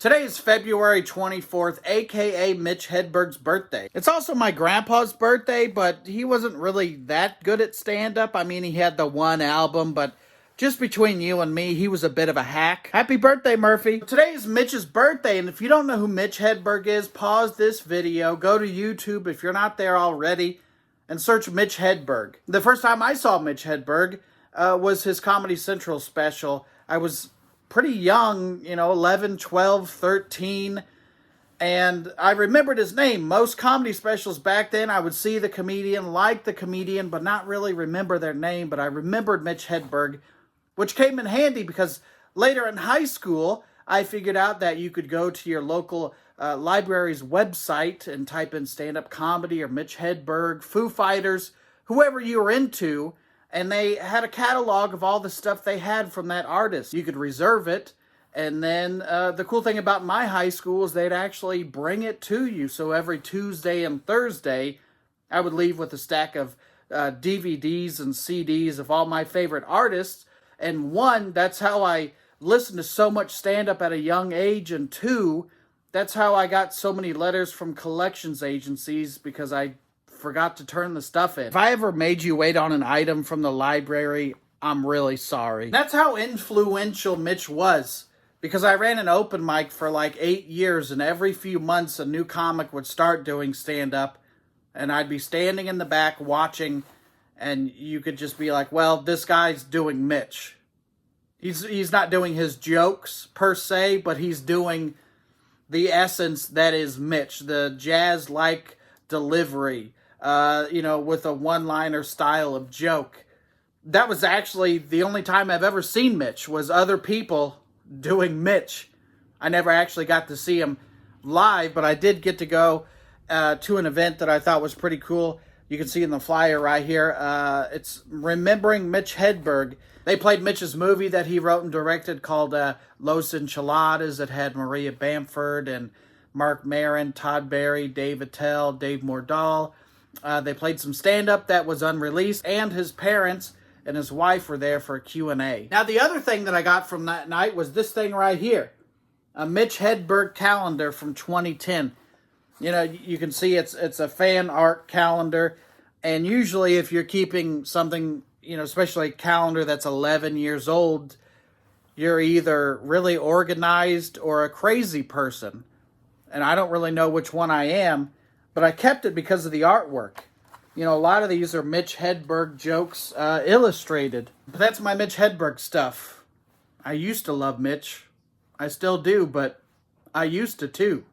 Today is February 24th, aka Mitch Hedberg's birthday. It's also my grandpa's birthday, but he wasn't really that good at stand-up. I mean, he had the one album, but just between you and me, he was a bit of a hack. Happy birthday, Murphy. Today is Mitch's birthday, and if you don't know who Mitch Hedberg is, pause this video, go to YouTube if you're not there already, and search Mitch Hedberg. The first time I saw Mitch Hedberg was his Comedy Central special. I was pretty young, 11, 12, 13, and I remembered his name. Most comedy specials back then, I would see the comedian, like the comedian, but not really remember their name, but I remembered Mitch Hedberg, which came in handy because later in high school, I figured out that you could go to your local library's website and type in stand-up comedy or Mitch Hedberg, Foo Fighters, whoever you were into, and they had a catalog of all the stuff they had from that artist. You could reserve it, and then the cool thing about my high school is they'd actually bring it to you. So every Tuesday and Thursday, I would leave with a stack of DVDs and CDs of all my favorite artists. And one, that's how I listened to so much stand-up at a young age. And two, that's how I got so many letters from collections agencies, because I forgot to turn the stuff in. If I ever made you wait on an item from the library, I'm really sorry. That's how influential Mitch was, because I ran an open mic for like 8 years, and every few months a new comic would start doing stand-up, and I'd be standing in the back watching, and you could just be like, well, this guy's doing Mitch. He's not doing his jokes per se, but he's doing the essence that is Mitch, the jazz-like delivery, with a one-liner style of joke. That was actually the only time I've ever seen Mitch, was other people doing Mitch. I never actually got to see him live, but I did get to go to an event that I thought was pretty cool. You can see in the flyer right here. It's Remembering Mitch Hedberg. They played Mitch's movie that he wrote and directed called Los Enchiladas. It had Maria Bamford and Mark Maron, Todd Barry, Dave Attell, Dave Mordahl. They played some stand-up that was unreleased, and his parents and his wife were there for a Q&A. Now, the other thing that I got from that night was this thing right here, a Mitch Hedberg calendar from 2010. You can see it's a fan art calendar, and usually if you're keeping something, especially a calendar that's 11 years old, you're either really organized or a crazy person. And I don't really know which one I am, but I kept it because of the artwork. A lot of these are Mitch Hedberg jokes illustrated. But that's my Mitch Hedberg stuff. I used to love Mitch. I still do, but I used to too.